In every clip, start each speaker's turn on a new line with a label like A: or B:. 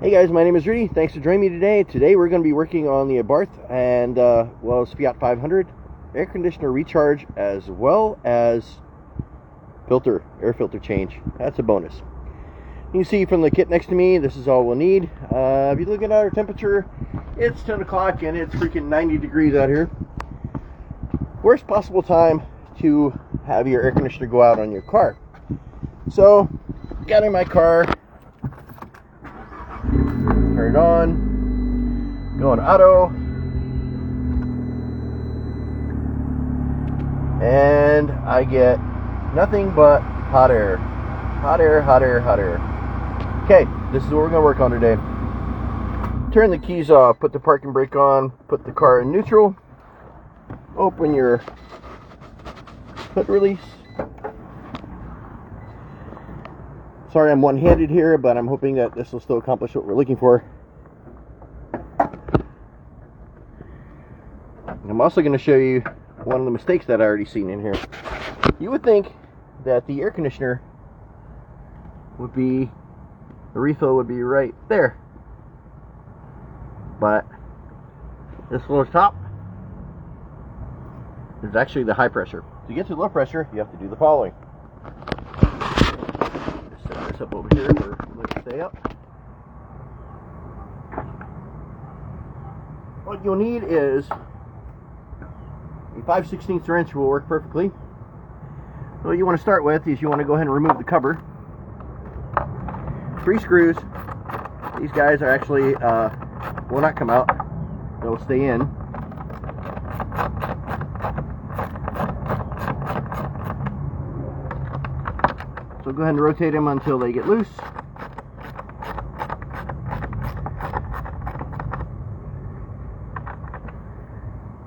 A: Hey guys, my name is Rudy. Thanks for joining me today. Today we're going to be working on the Abarth and well as Fiat 500 air conditioner recharge, as well as air filter change. That's a bonus. You can see from the kit next to me, this is all we'll need. If you look at our temperature, it's 10 o'clock and it's freaking 90 degrees out here. Worst possible time to have your air conditioner go out on your car. So, got in my car, turn it on, go on auto, and I get nothing but hot air. Hot air, hot air, hot air. Okay, this is what we're going to work on today. Turn the keys off, put the parking brake on, put the car in neutral, open your hood release. Sorry I'm one-handed here, but I'm hoping that this will still accomplish what we're looking for. I'm also going to show you one of the mistakes that I already seen in here. You would think that the air conditioner would be, the refill would be right there. But this little top is actually the high pressure. To get to low pressure, you have to do the following. Set this up over here for it to stay up. What you'll need is a 5/16 wrench will work perfectly. So what you want to start with is you want to go ahead and remove the cover. 3 screws. These guys are actually will not come out. They'll stay in. So go ahead and rotate them until they get loose.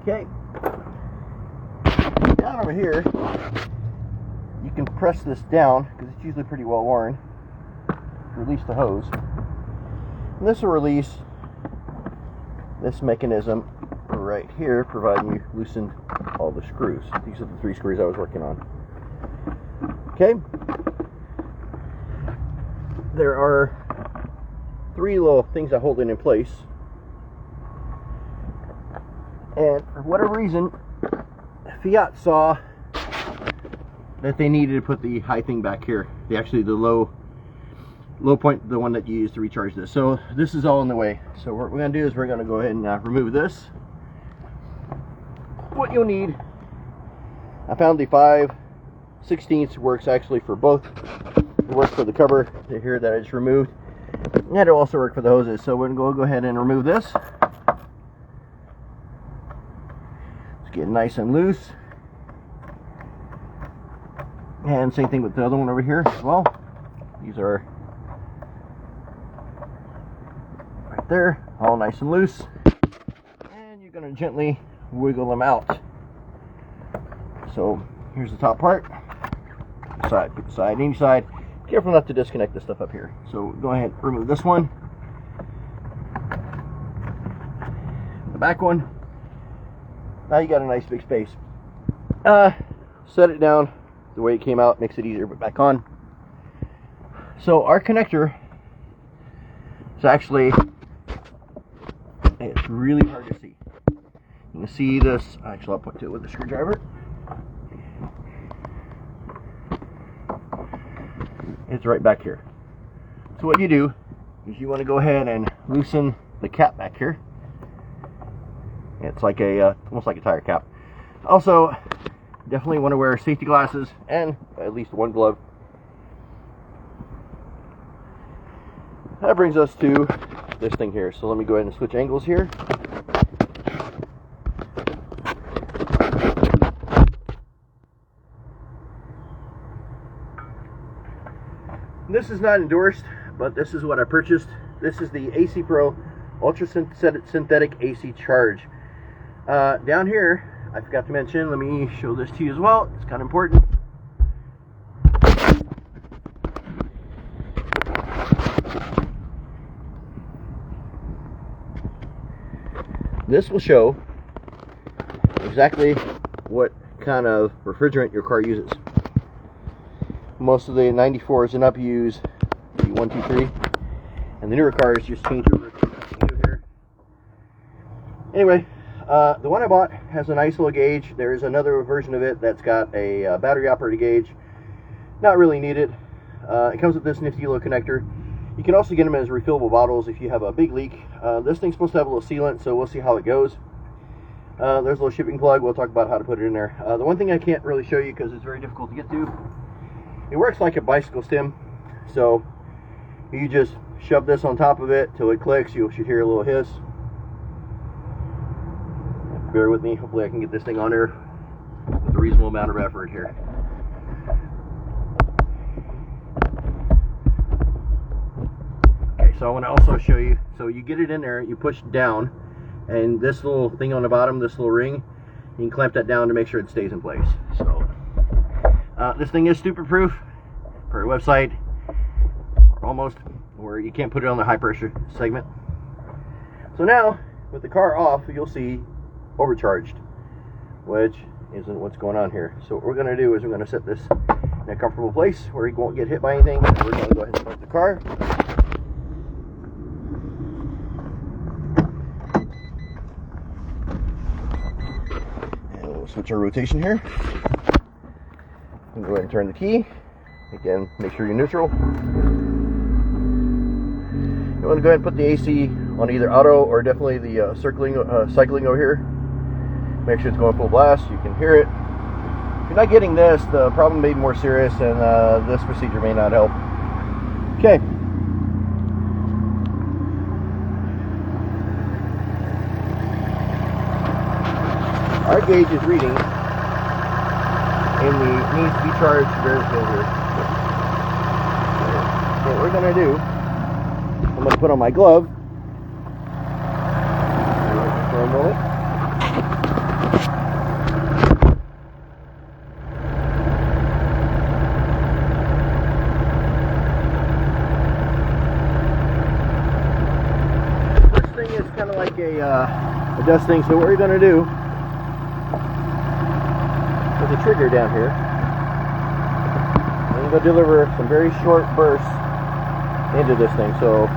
A: Okay. Down over here, you can press this down because it's usually pretty well worn. Release the hose. And this will release this mechanism right here, providing you loosened all the screws. These are the 3 screws I was working on. Okay. There are 3 little things that hold it in place. And for whatever reason, Fiat saw that they needed to put the high thing back here. The low point, the one that you use to recharge this. So this is all in the way. So what we're going to do is we're going to go ahead and remove this. What you'll need, I found the 5/16 works actually for both. It works for the cover here that I just removed, and it'll also work for the hoses. So we're going to go ahead and remove this. Let's get nice and loose. And same thing with the other one over here as well. These are right there, all nice and loose. And you're going to gently wiggle them out. So here's the top part. Side, put the side, any side. Careful not to disconnect this stuff up here. So go ahead, remove this one. The back one. Now you got a nice big space. Set it down the way it came out, makes it easier to put back on. So our connector is actually, it's really hard to see. You can see this, actually I'll point to it with a screwdriver. It's right back here. So what you do is you want to go ahead and loosen the cap back here. It's like a almost like a tire cap. Also, definitely want to wear safety glasses and at least one glove. That brings us to this thing here. So let me go ahead and switch angles here. This is not endorsed, but this is what I purchased. This is the AC Pro Ultra Synthetic AC Charge. Down here, I forgot to mention, let me show this to you as well. It's kind of important. This will show exactly what kind of refrigerant your car uses. Most of the 94s and up use the 123, and the newer cars just change over to something new here. Anyway, the one I bought has a nice little gauge. There's another version of it that's got a battery operated gauge. Not really needed. It comes with this nifty little connector. You can also get them as refillable bottles if you have a big leak. This thing's supposed to have a little sealant, so we'll see how it goes. There's a little shipping plug. We'll talk about how to put it in there. The one thing I can't really show you because it's very difficult to get to, it works like a bicycle stem. So you just shove this on top of it till it clicks. You should hear a little hiss. Bear with me. Hopefully I can get this thing on there with a reasonable amount of effort here. Okay, so I want to also show you. So you get it in there, you push down, and this little thing on the bottom, this little ring, you can clamp that down to make sure it stays in place. So this thing is stupid proof per website, or almost, where you can't put it on the high pressure segment. So now with the car off, you'll see overcharged, which isn't what's going on here. So what we're going to do is we're going to set this in a comfortable place where it won't get hit by anything. And we're going to go ahead and start the car. And we'll switch our rotation here. And go ahead and turn the key. Again, make sure you're neutral. You want to go ahead and put the AC on either auto or definitely the cycling over here. Make sure it's going full blast. You can hear it. If you're not getting this, the problem may be more serious, and this procedure may not help. Okay. Our gauge is reading in the needs to be charged variable here. So what we're going to do, I'm going to put on my glove for a moment. This thing is kind of like a dust thing, so what we're going to do, there's a trigger down here. I'm going to deliver some very short bursts into this thing. So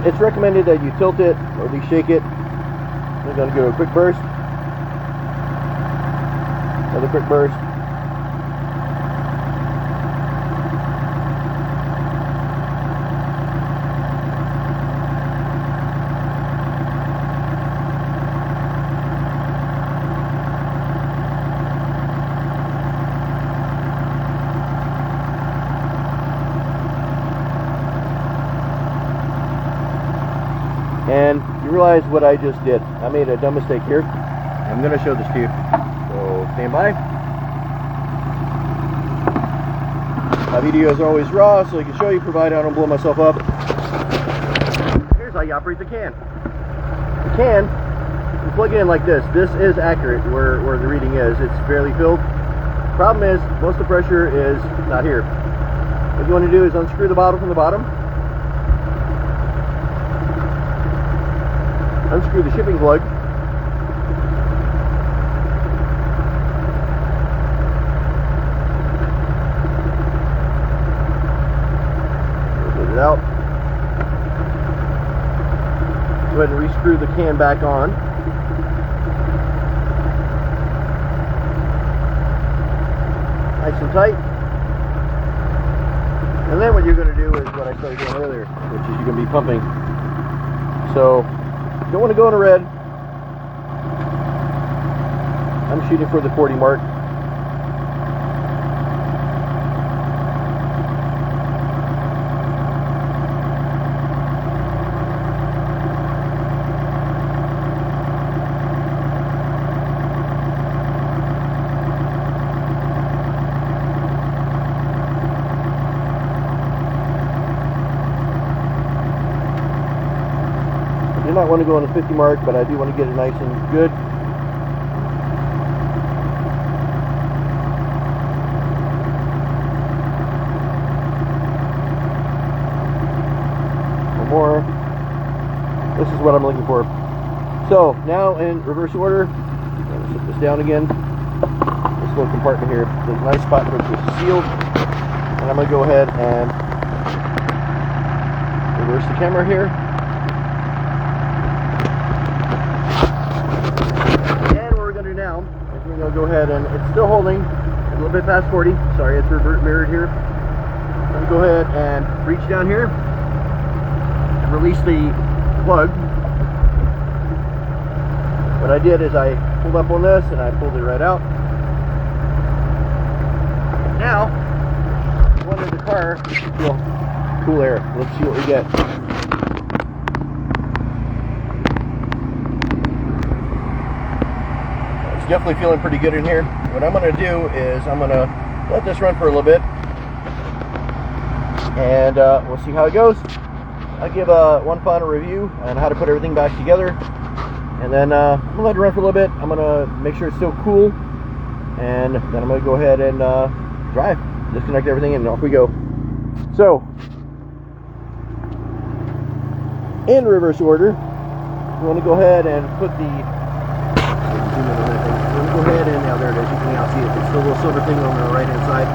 A: it's recommended that you tilt it or at least shake it. I'm going to give it a quick burst. Another quick burst. And you realize what I just did. I made a dumb mistake here. I'm going to show this to you. So stand by. My videos are always raw, so I can show you, provided I don't blow myself up. Here's how you operate the can. The can, you plug it in like this. This is accurate where the reading is. It's fairly filled. Problem is, most of the pressure is not here. What you want to do is unscrew the bottle from the bottom. Unscrew the shipping plug. Get it out. Go ahead and re-screw the can back on. Nice and tight. And then what you're going to do is what I started doing earlier, which is you're going to be pumping. So you don't want to go in a red. I'm shooting for the 40 mark. I do not want to go on the 50 mark, but I do want to get it nice and good. One more. This is what I'm looking for. So now in reverse order, I'm going to set this down again. This little compartment here, there's a nice spot where it's sealed, and I'm going to go ahead and reverse the camera here. And what we're going to do now is we're going to go ahead and it's still holding a little bit past 40. Sorry, it's revert mirrored here. I'm going to go ahead and reach down here and release the plug. What I did is I pulled up on this and I pulled it right out. Now, one in the car, feel cool air. Let's see what we get. It's definitely feeling pretty good in here. What I'm going to do is I'm going to let this run for a little bit, and we'll see how it goes. I'll give one final review on how to put everything back together, and then I'm going to let it run for a little bit. I'm going to make sure it's still cool, and then I'm going to go ahead and drive, disconnect everything, and off we go. So, in reverse order, we want to go ahead and put the, go ahead and, now there it is, you can now see it, it's the little silver thing on the right hand side.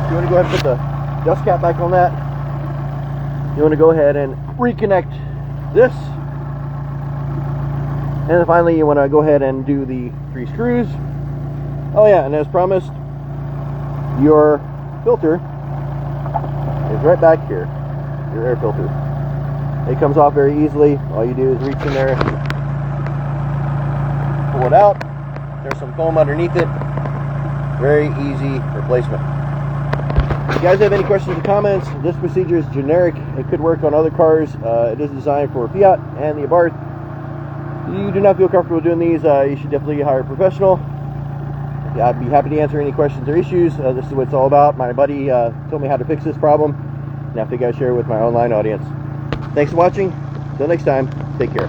A: You want to go ahead and put the dust cap back on that. You want to go ahead and reconnect this, and then finally you want to go ahead and do the 3 screws. Oh yeah, and as promised, your filter is right back here, your air filter. It comes off very easily. All you do is reach in there, pull it out. There's some foam underneath it. Very easy replacement. If you guys have any questions or comments, this procedure is generic. It could work on other cars. It is designed for Fiat and the Abarth. If you do not feel comfortable doing these, you should definitely hire a professional. I'd be happy to answer any questions or issues. This is what it's all about. My buddy told me how to fix this problem, and I figured I'd share it with my online audience. Thanks for watching. Until next time, take care.